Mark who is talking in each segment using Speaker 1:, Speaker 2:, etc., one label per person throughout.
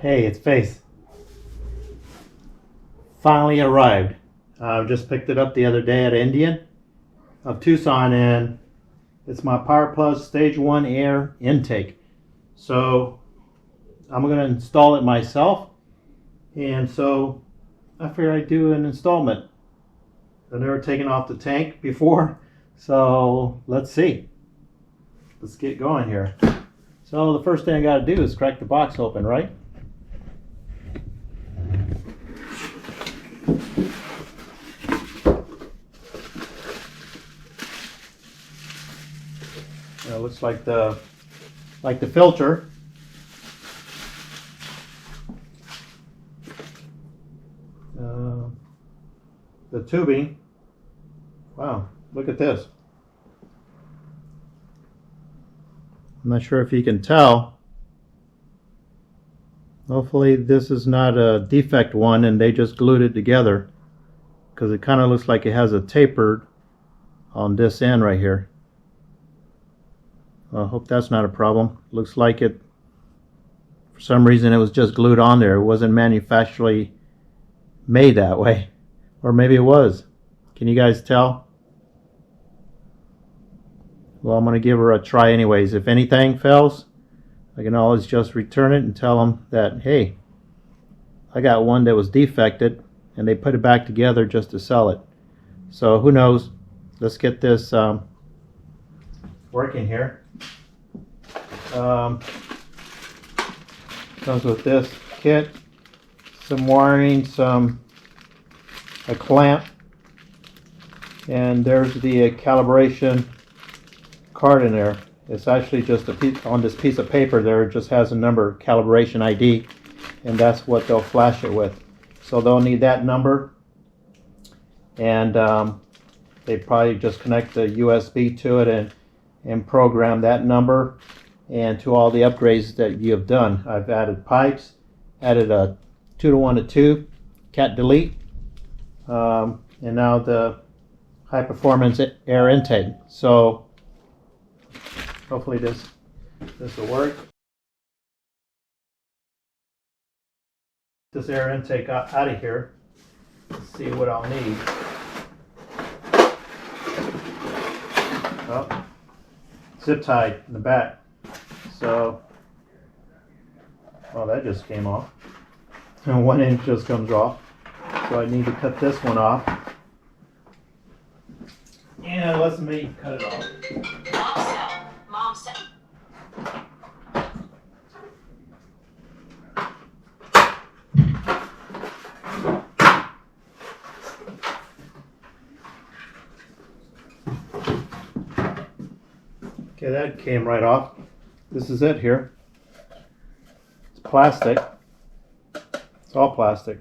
Speaker 1: Hey, it's Face. Finally arrived. I just picked it up the other day at Indian of Tucson, and it's my powerplus stage 1 air intake. So I'm going to install it myself, and so I figured I'd do an installment. I've never taken off the tank before, so let's see. Let's get going here. So the first thing I got to do is crack the box open, right? It looks like the filter. The tubing. Wow, look at this. I'm not sure if you can tell. Hopefully this is not a defect one and they just glued it together, because it kind of looks like it has a taper on this end right here. I hope that's not a problem. Looks like it, for some reason, it was just glued on there. It wasn't manufacturally made that way. Or maybe it was. Can you guys tell? Well, I'm going to give her a try anyways. If anything fails, I can always just return it and tell them that, hey, I got one that was defected, and they put it back together just to sell it. So who knows? Let's get this working here. Comes with this kit, some wiring, a clamp, and there's the calibration card in there. It's actually just a piece on this piece of paper there. It just has a number, calibration ID, and that's what they'll flash it with. So they'll need that number, and they probably just connect the USB to it and program that number and to all the upgrades that you have done. I've added pipes, added a 2-to-1-to-2 cat delete, and now the high performance air intake. So hopefully this will work. This air intake out of here. Let's see what I'll need. Oh, zip tied in the back. So, well, that just came off. And 1 inch just comes off. So I need to cut this one off. And let's me cut it off.
Speaker 2: Mom said.
Speaker 1: Okay, that came right off. This is it here. It's plastic. It's all plastic.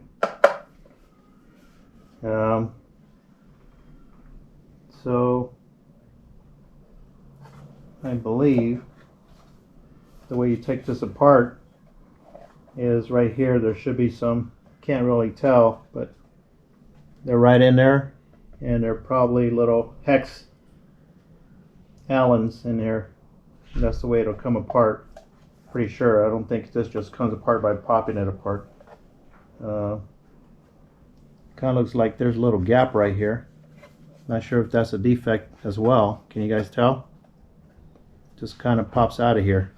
Speaker 1: So I believe the way you take this apart is right here. There should be some, can't really tell, but they're right in there, and they're probably little hex Allens in there. That's the way it'll come apart. Pretty sure. I don't think this just comes apart by popping it apart. Kind of looks like there's a little gap right here. Not sure if that's a defect as well. Can you guys tell? Just kind of pops out of here.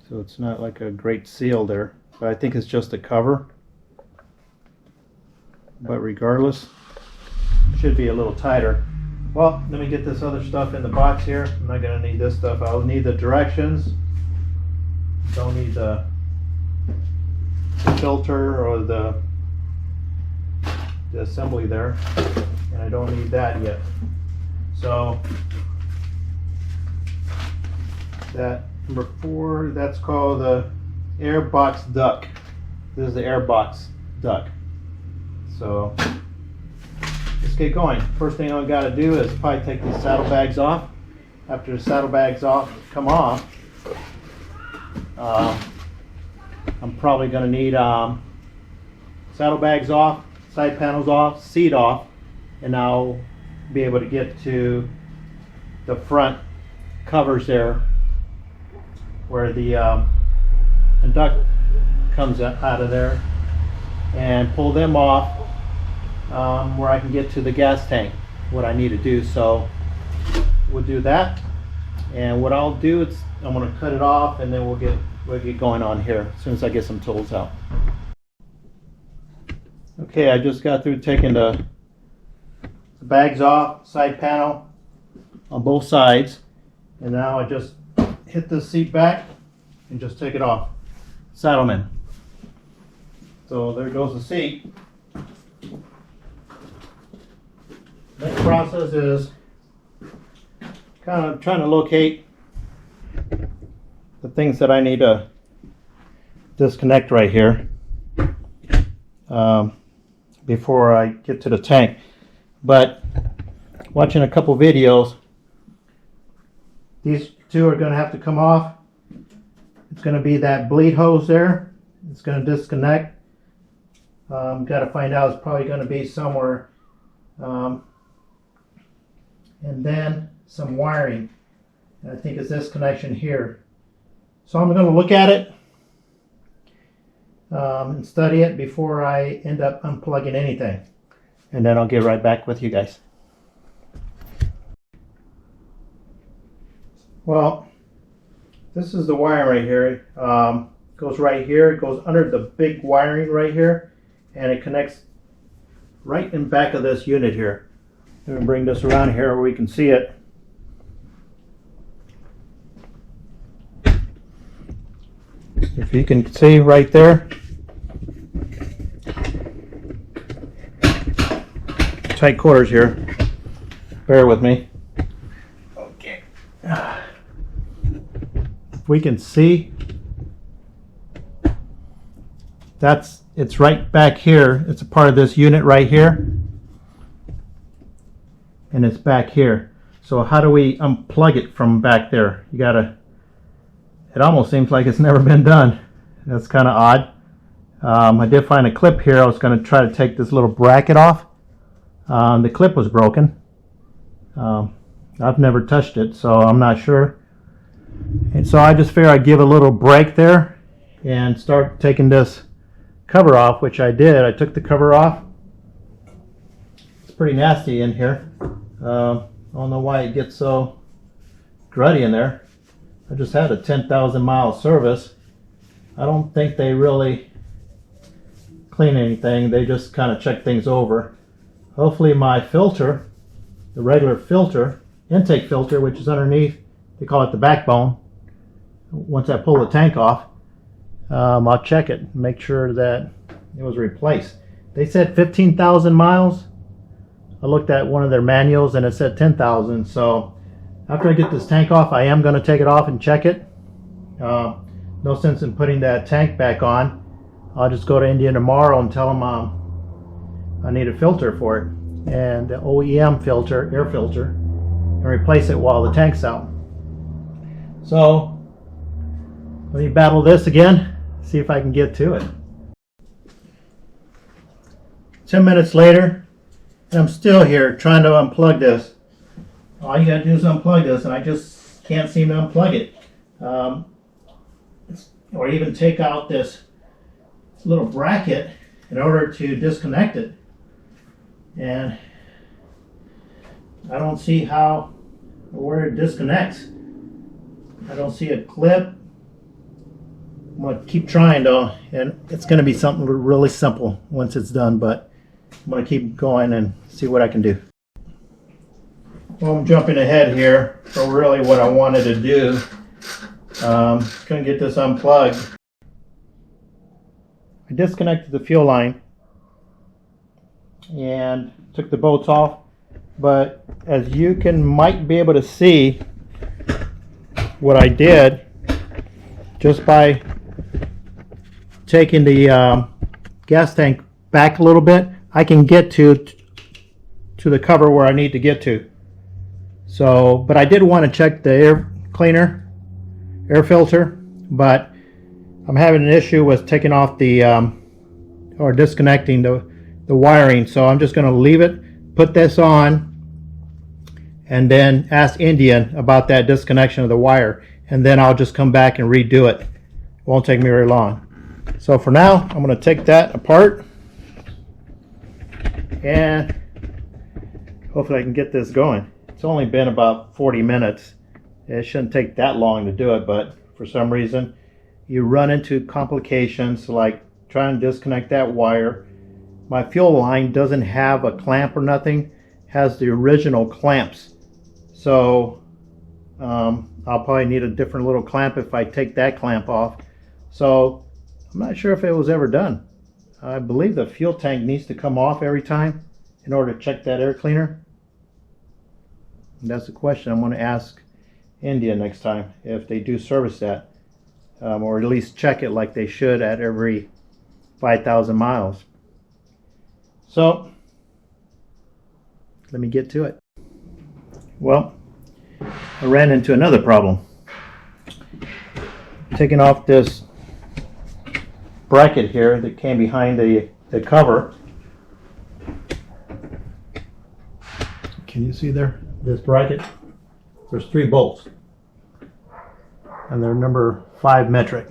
Speaker 1: So it's not like a great seal there, but I think it's just a cover. But regardless, it should be a little tighter. Well, let me get this other stuff in the box here. I'm not going to need this stuff. I'll need the directions. Don't need the filter or the assembly there. And I don't need that yet. So that number 4, that's called the air box duct. This is the air box duct. So let's get going. First thing I've got to do is probably take these saddlebags off. After the saddlebags come off, I'm probably going to need saddlebags off, side panels off, seat off, and I'll be able to get to the front covers there where the induct comes out of there, and pull them off where I can get to the gas tank, what I need to do. So we'll do that, and what I'll do is I'm going to cut it off, and then we'll get going on here as soon as I get some tools out. Okay, I just got through taking the bags off, side panel on both sides, and now I just hit the seat back and just take it off. Saddleman. So there goes the seat. Next process is kind of trying to locate the things that I need to disconnect right here before I get to the tank. But watching a couple videos, these two are going to have to come off. It's going to be that bleed hose there. It's going to disconnect. Got to find out. It's probably going to be somewhere. And then some wiring. And I think it's this connection here. So I'm going to look at it and study it before I end up unplugging anything. And then I'll get right back with you guys. Well, this is the wire right here. Goes right here. It goes under the big wiring right here, and it connects right in back of this unit here. Let me bring this around here where we can see it. If you can see right there, tight quarters here. Bear with me. Okay. If we can see, it's right back here. It's a part of this unit right here, and it's back here. So how do we unplug it from back there? You gotta. It almost seems like it's never been done. That's kind of odd. I did find a clip here. I was going to try to take this little bracket off. The clip was broken. I've never touched it, so I'm not sure. And so I just figured I'd give a little break there and start taking this cover off, which I did. I took the cover off. It's pretty nasty in here. I don't know why it gets so gruddy in there. I just had a 10,000 mile service. I don't think they really clean anything. They just kind of check things over. Hopefully my filter, the regular filter, intake filter, which is underneath, they call it the backbone. Once I pull the tank off, I'll check it and make sure that it was replaced. They said 15,000 miles. I looked at one of their manuals and it said 10,000. So after I get this tank off, I am going to take it off and check it. No sense in putting that tank back on. I'll just go to India tomorrow and tell them I need a filter for it, and the OEM filter, air filter, and replace it while the tank's out. So let me battle this again, see if I can get to it. 10 minutes later, and I'm still here trying to unplug this. All you gotta do is unplug this, and I just can't seem to unplug it. Or even take out this little bracket in order to disconnect it. And I don't see how or where it disconnects. I don't see a clip. I'm going to keep trying though, and it's going to be something really simple once it's done, but I'm going to keep going and see what I can do. Well, I'm jumping ahead here for really what I wanted to do. Couldn't get this unplugged. I disconnected the fuel line and took the bolts off, but as you might be able to see, what I did just by taking the gas tank back a little bit, I can get to the cover where I need to get to. So, but I did want to check the air cleaner, air filter, but I'm having an issue with taking off the or disconnecting the wiring, so I'm just going to leave it, put this on, and then ask Indian about that disconnection of the wire, and then I'll just come back and redo it. It won't take me very long. So for now, I'm going to take that apart, and hopefully I can get this going. It's only been about 40 minutes. It shouldn't take that long to do it, but for some reason you run into complications like trying to disconnect that wire. My fuel line doesn't have a clamp or nothing, it has the original clamps. So I'll probably need a different little clamp if I take that clamp off. So I'm not sure if it was ever done. I believe the fuel tank needs to come off every time in order to check that air cleaner. And that's the question I'm going to ask India next time, if they do service that, or at least check it like they should at every 5,000 miles. So let me get to it. Well, I ran into another problem. Taking off this bracket here that came behind the cover. Can you see there? This bracket. There's 3 bolts, and they're number 5 metric.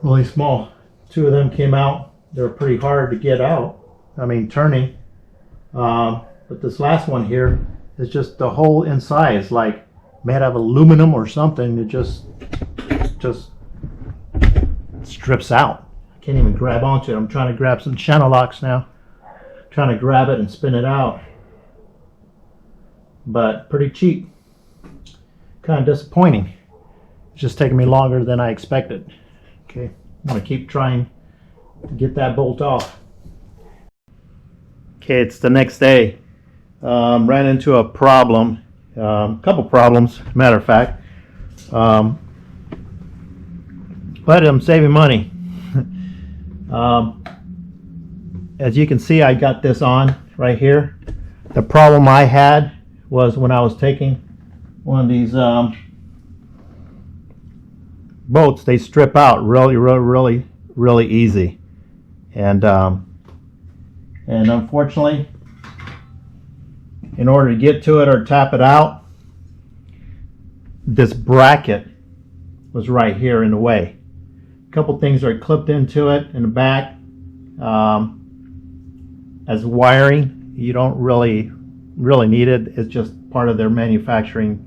Speaker 1: Really small. 2 of them came out. They're pretty hard to get out. I mean, turning. But this last one here is just the whole inside is like made out of aluminum or something. It just strips out. I can't even grab onto it. I'm trying to grab some channel locks now. Trying to grab it and spin it out. But pretty cheap. Kind of disappointing. It's just taking me longer than I expected. Okay, I'm going to keep trying to get that bolt off. Okay, it's the next day. Ran into a problem, couple problems, matter of fact. But I'm saving money. As you can see, I got this on right here. The problem I had was when I was taking one of these bolts, they strip out really easy, and unfortunately, in order to get to it or tap it out, this bracket was right here in the way. A couple things are clipped into it in the back. As wiring, you don't really need it. It's just part of their manufacturing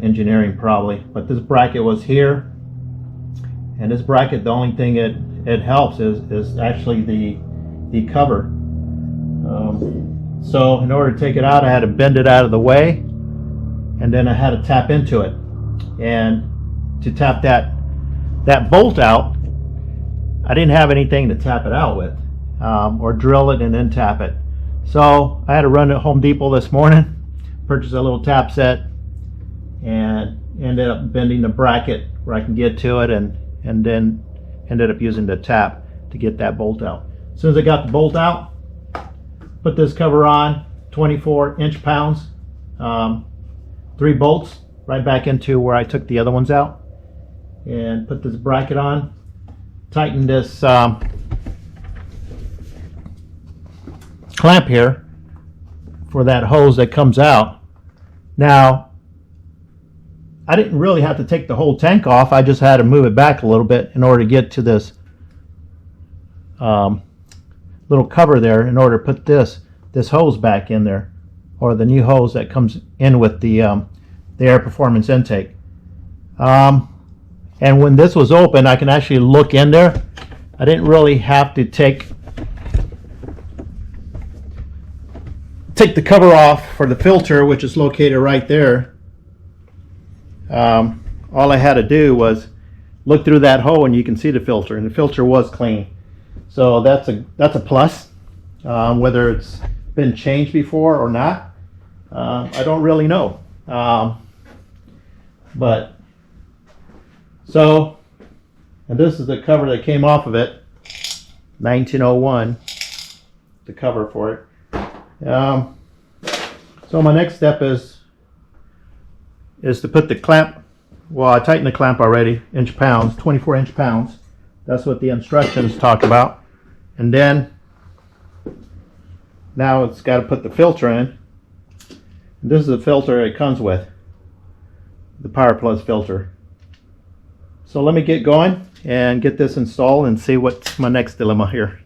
Speaker 1: engineering probably. But this bracket was here, and this bracket, the only thing it helps is actually the cover. So in order to take it out, I had to bend it out of the way, and then I had to tap into it. And to tap that bolt out, I didn't have anything to tap it out with, or drill it and then tap it. So I had to run to Home Depot this morning, purchase a little tap set, and ended up bending the bracket where I can get to it, and then ended up using the tap to get that bolt out. As soon as I got the bolt out, put this cover on, 24 inch-pounds, 3 bolts right back into where I took the other ones out, and put this bracket on, tighten this clamp here for that hose that comes out. Now, I didn't really have to take the whole tank off. I just had to move it back a little bit in order to get to this little cover there, in order to put this hose back in there, or the new hose that comes in with the air performance intake. And when this was open, I can actually look in there. I didn't really have to take the cover off for the filter, which is located right there. All I had to do was look through that hole, and you can see the filter, and the filter was clean. So that's a plus. Whether it's been changed before or not, I don't really know. But so, and this is the cover that came off of it, 1901, the cover for it. So my next step is to put the clamp. Well, I tightened the clamp already, inch-pounds, 24 inch-pounds. That's what the instructions talk about. And then Now it's got to put the filter in. And this is the filter it comes with, the powerplus filter. So let me get going and get this installed and see what's my next dilemma here.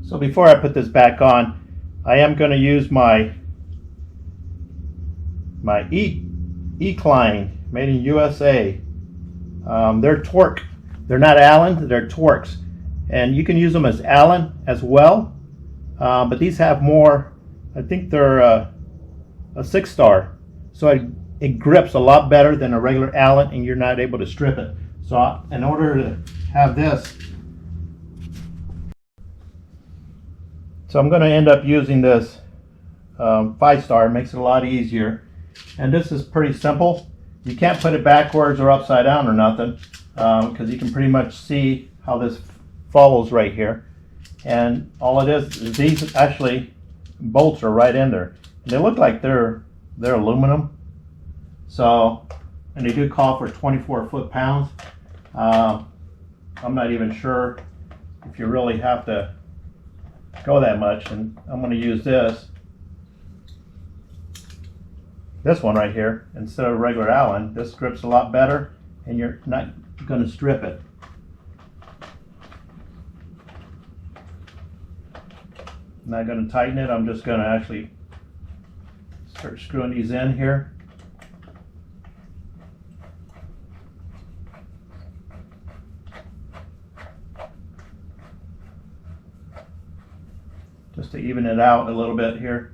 Speaker 1: So before I put this back on, I am going to use my E-Klein, made in USA. They're torque. They're not Allen, they're Torx. And you can use them as Allen as well. But these have more, I think they're a 6-star. So it grips a lot better than a regular Allen, and you're not able to strip it. So in order to have this, so I'm going to end up using this 5-star. It makes it a lot easier. And this is pretty simple. You can't put it backwards or upside down or nothing, because you can pretty much see how this follows right here. And all it is these actually bolts are right in there. And they look like they're aluminum. So, and they do call for 24 foot-pounds. I'm not even sure if you really have to go that much, and I'm going to use this one right here instead of regular Allen. This grips a lot better, and you're not going to strip it. I'm not going to tighten it. I'm just going to actually start screwing these in here. Just to even it out a little bit here.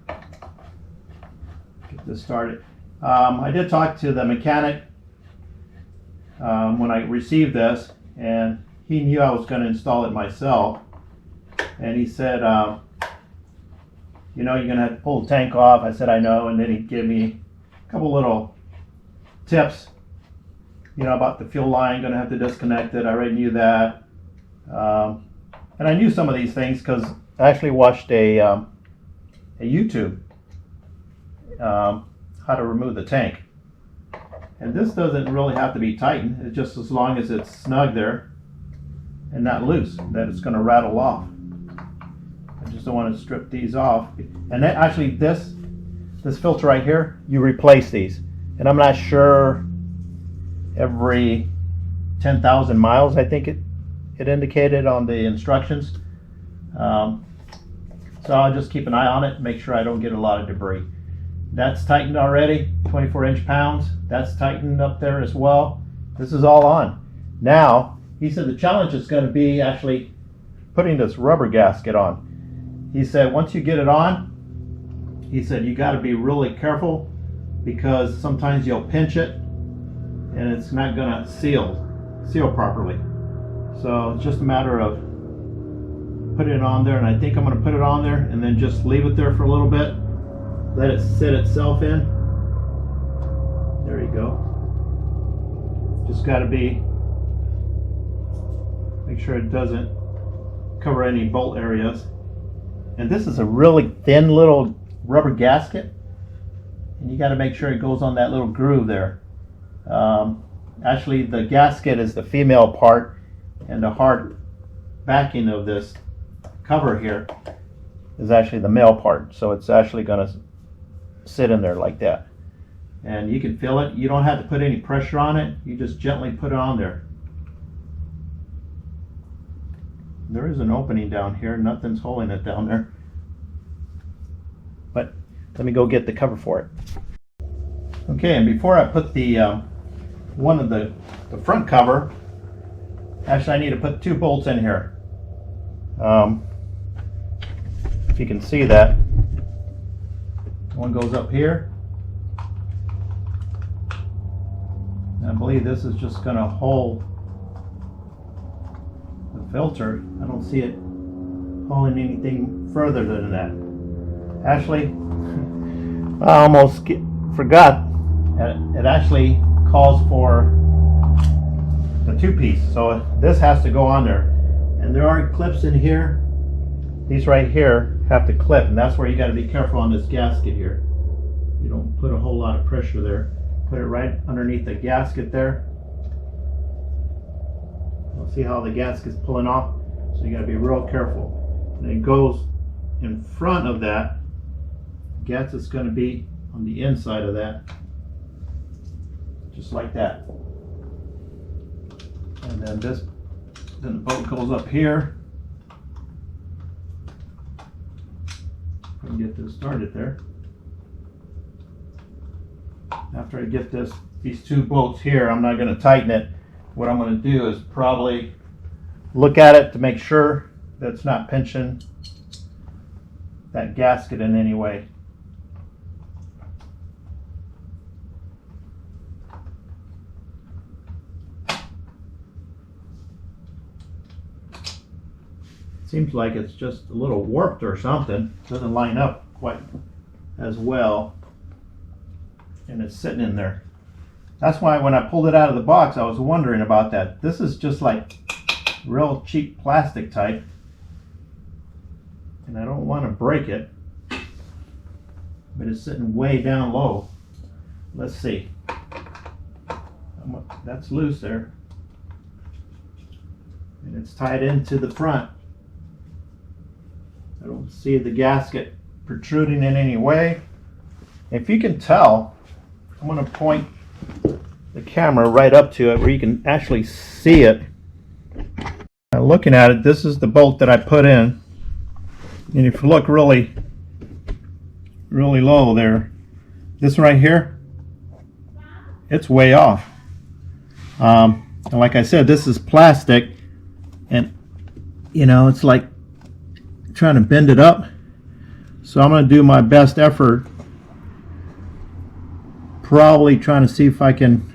Speaker 1: Get this started. I did talk to the mechanic when I received this, and he knew I was going to install it myself. And he said, you know, you're going to have to pull the tank off. I said, I know. And then he gave me a couple little tips, you know, about the fuel line, going to have to disconnect it. I already knew that. And I knew some of these things because I actually watched a YouTube how to remove the tank. And this doesn't really have to be tightened. It's just as long as it's snug there and not loose, that it's going to rattle off. I just don't want to strip these off. And then actually this filter right here, you replace these. And I'm not sure, every 10,000 miles, I think it indicated on the instructions. So I'll just keep an eye on it, make sure I don't get a lot of debris. That's tightened already, 24 inch-pounds. That's tightened up there as well. This is all on. Now, he said the challenge is going to be actually putting this rubber gasket on. He said once you get it on, he said you got to be really careful, because sometimes you'll pinch it and it's not going to seal properly. So it's just a matter of putting it on there, and I think I'm going to put it on there and then just leave it there for a little bit, let it sit itself in. There you go. Just got to make sure it doesn't cover any bolt areas. And this is a really thin little rubber gasket, and you got to make sure it goes on that little groove there. Actually, the gasket is the female part, and the hard backing of this cover here is actually the male part. So it's actually going to sit in there like that, and you can feel it. You don't have to put any pressure on it. You just gently put it on there. There is an opening down here. Nothing's holding it down there, but let me go get the cover for it. Okay, and before I put the one of the front cover, actually I need to put 2 bolts in here. If you can see that, one goes up here, and I believe this is just going to hold the filter. I don't see it holding anything further than that. Actually, I almost forgot. It actually calls for the 2-piece, so this has to go on there. And there are clips in here. These right here have to clip, and that's where you got to be careful on this gasket here. You don't put a whole lot of pressure there. Put it right underneath the gasket there. You'll see how the gasket's pulling off, so you got to be real careful. and it goes in front of that. Gasket going to be on the inside of that, just like that. And then then the bolt goes up here. I can get this started there. After I get these two bolts here, I'm not going to tighten it. What I'm going to do is probably look at it to make sure that it's not pinching that gasket in any way. Seems like it's just a little warped or something. Doesn't line up quite as well, and it's sitting in there. That's why when I pulled it out of the box, I was wondering about that. This is just like real cheap plastic type, and I don't want to break it, but it's sitting way down low. Let's see. That's loose there, and it's tied into the front. I don't see the gasket protruding in any way. If you can tell, I'm going to point the camera right up to it where you can actually see it. Now looking at it, this is the bolt that I put in, and if you look really low there, this right here, it's way off. And like I said, this is plastic, and you know, it's like trying to bend it up. So I'm going to do my best effort, probably trying to see if I can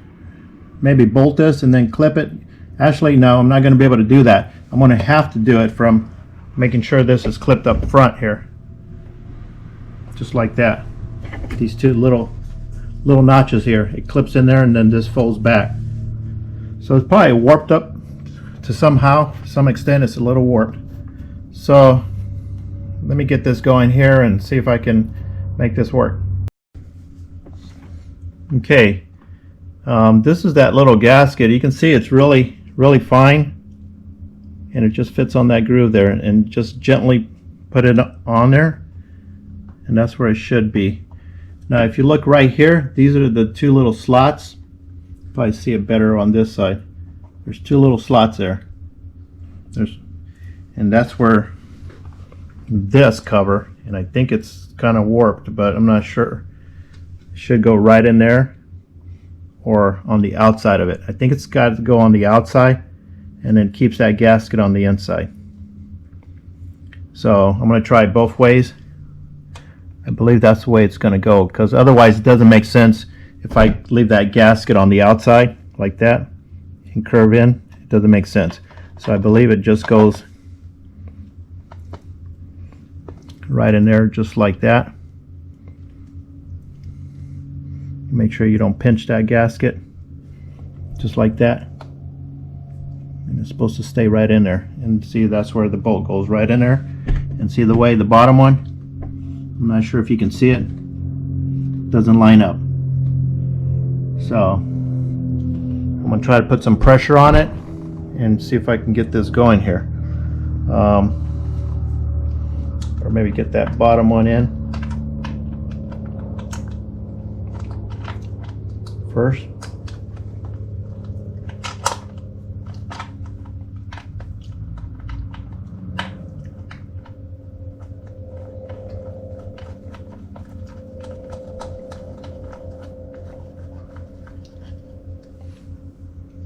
Speaker 1: maybe bolt this and then clip it. Actually, no, I'm not going to be able to do that. I'm going to have to do it from making sure this is clipped up front here, just like that. These two little notches here, it clips in there and then this folds back. So it's probably warped up to some extent. It's a little warped. So let me get this going here and see if I can make this work. Okay, this is that little gasket. You can see it's really fine, and it just fits on that groove there, and just gently put it on there, and that's where it should be. Now if you look right here, these are the two little slots. Probably see it better on this side. There's two little slots there. And that's where this cover, and I think it's kind of warped, but I'm not sure. It should go right in there or on the outside of it. I think it's got to go on the outside, and then keeps that gasket on the inside. So I'm going to try both ways. I believe that's the way it's going to go, because otherwise it doesn't make sense if I leave that gasket on the outside like that and curve in. It doesn't make sense. So I believe it just goes right in there, just like that. Make sure you don't pinch that gasket, just like that. And it's supposed to stay right in there. And see, that's where the bolt goes right in there. And see the way the bottom one, I'm not sure if you can see it, doesn't line up. So I'm going to try to put some pressure on it and see if I can get this going here. Or maybe get that bottom one in first.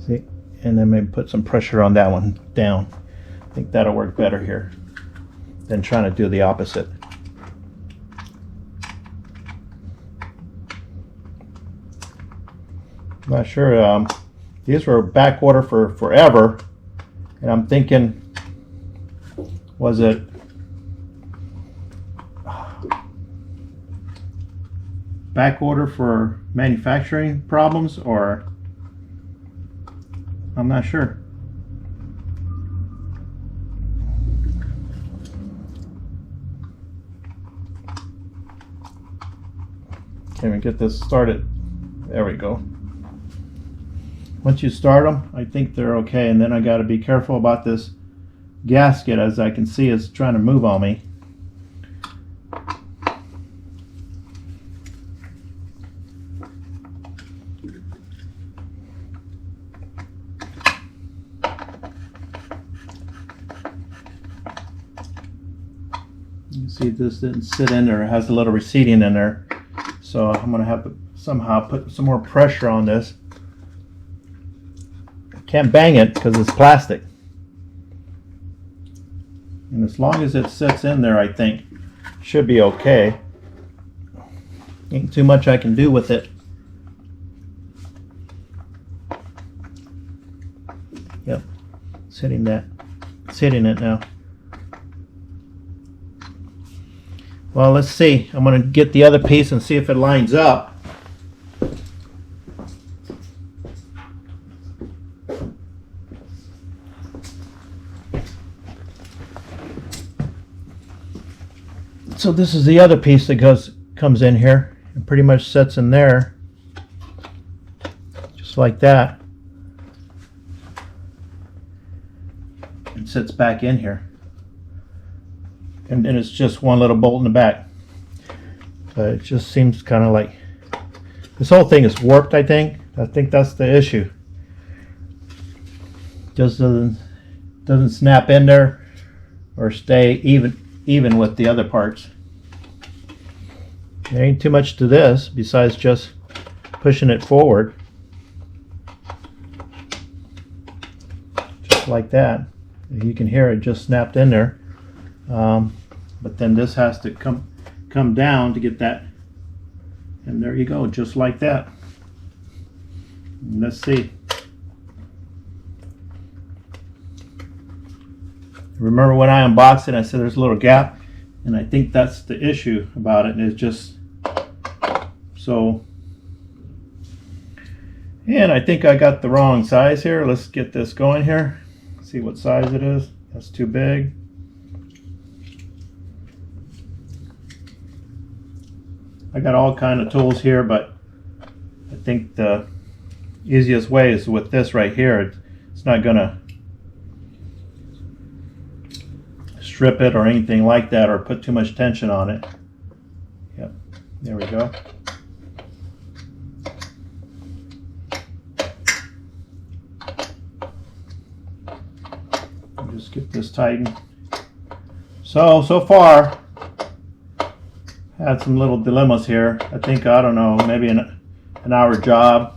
Speaker 1: See, and then maybe put some pressure on that one down. I think that'll work better here than trying to do the opposite. I'm not sure. These were back order for forever, and I'm thinking, was it back order for manufacturing problems, or I'm not sure. Can we get this started? There we go. Once you start them, I think they're okay, and then I got to be careful about this gasket, as I can see, is trying to move on me. You see this didn't sit in there. It has a little receding in there. So I'm going to have to somehow put some more pressure on this. I can't bang it because it's plastic. And as long as it sits in there, I think should be okay. Ain't too much I can do with it. Yep, it's hitting that. It's hitting it now. Well, let's see. I'm going to get the other piece and see if it lines up. So this is the other piece that comes in here and pretty much sits in there, just like that. And sits back in here. And then it's just one little bolt in the back. But it just seems kind of like this whole thing is warped, I think. I think that's the issue. Just doesn't snap in there or stay even with the other parts. There ain't too much to this besides just pushing it forward. Just like that. You can hear it just snapped in there. But then this has to come down to get that, and there you go, just like that. And let's see. Remember when I unboxed it, I said there's a little gap, and I think that's the issue about it. It's just so. And I think I got the wrong size here. Let's get this going here. See what size it is. That's too big. I got all kind of tools here, but I think the easiest way is with this right here. It's not gonna strip it or anything like that or put too much tension on it. Yep, there we go. I'll just get this tightened. So far, had some little dilemmas here. I think, I don't know, maybe an hour job.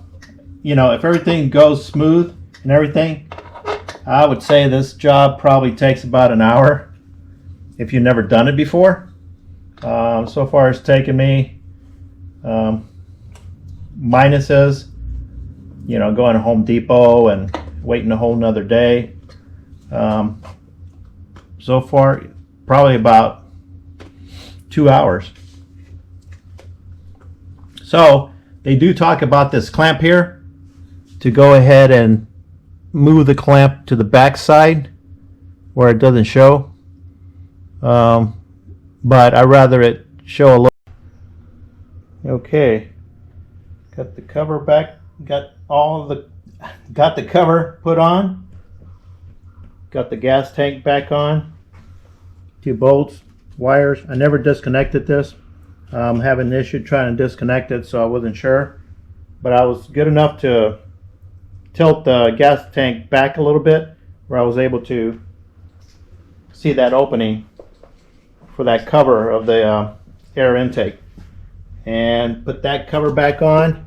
Speaker 1: You know, if everything goes smooth and everything, I would say this job probably takes about an hour if you've never done it before. So far it's taken me, minuses, you know, going to Home Depot and waiting a whole nother day. So far, probably about 2 hours. So they do talk about this clamp here to go ahead and move the clamp to the back side where it doesn't show. But I rather it show a little. Okay, got the cover back. Got the cover put on. Got the gas tank back on. 2 bolts, wires. I never disconnected this. I'm having an issue trying to disconnect it, so I wasn't sure. But I was good enough to tilt the gas tank back a little bit where I was able to see that opening for that cover of the air intake. And put that cover back on.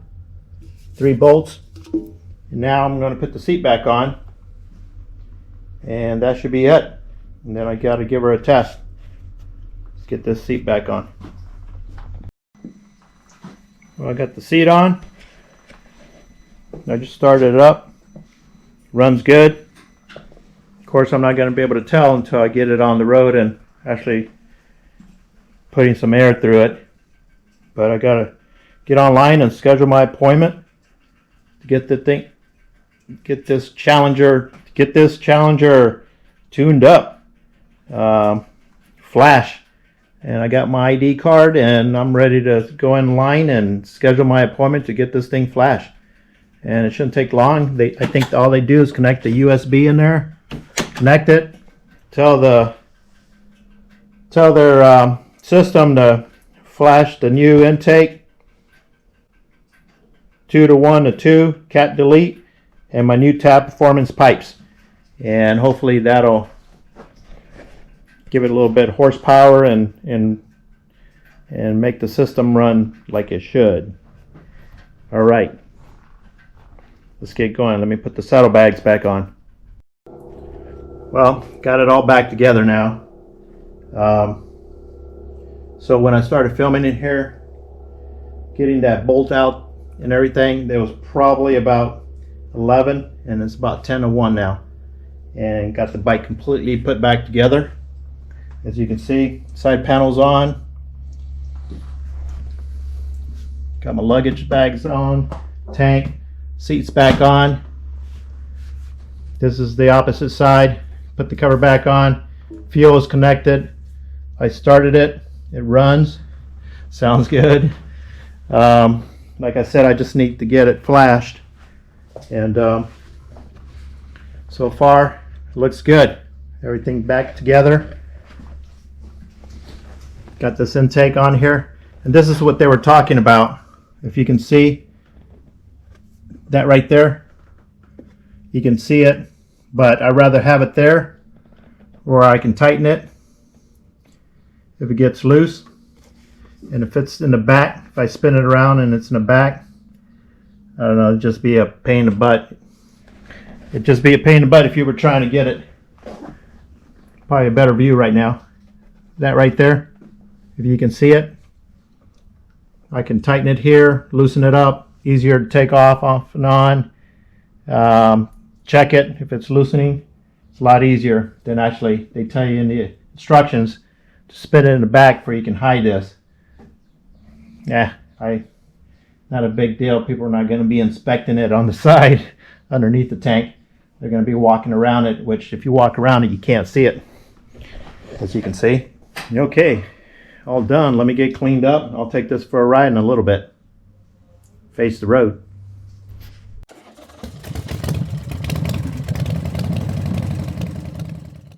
Speaker 1: 3 bolts. And now I'm going to put the seat back on. And that should be it. And then I got to give her a test. Let's get this seat back on. Well, I got the seat on. I just started it up. Runs good. Of course, I'm not going to be able to tell until I get it on the road and actually putting some air through it. But I got to get online and schedule my appointment to get the thing, get this Challenger tuned up. Flash. And I got my ID card and I'm ready to go in line and schedule my appointment to get this thing flashed. And it shouldn't take long. I think all they do is connect the USB in there, connect it, tell their system to flash the new intake 2 to 1 to 2 cat delete and my new tab performance pipes, and hopefully that'll give it a little bit of horsepower and make the system run like it should. All right, let's get going. Let me put the saddlebags back on. Well, got it all back together now. So when I started filming in here, getting that bolt out and everything, there was probably about 11, and it's about 10 to 1 now. And got the bike completely put back together. As you can see, side panels on. Got my luggage bags on, tank, seats back on. This is the opposite side. Put the cover back on. Fuel is connected. I started it. It runs. Sounds good. Like I said, I just need to get it flashed. And so far, it looks good. Everything back together. Got this intake on here. And this is what they were talking about. If you can see that right there, you can see it. But I'd rather have it there, or I can tighten it if it gets loose. And if it's in the back, if I spin it around and it's in the back, I don't know, it'd just be a pain in the butt. It'd just be a pain in the butt if you were trying to get it. Probably a better view right now. That right there, if you can see it, I can tighten it here, loosen it up, easier to take off and on. Check it if it's loosening. It's a lot easier than actually, they tell you in the instructions to spin it in the back where you can hide this. Yeah, not a big deal. People are not going to be inspecting it on the side underneath the tank. They're going to be walking around it, which if you walk around it, you can't see it, as you can see. Okay, all done. Let me get cleaned up. I'll take this for a ride in a little bit. Face the road.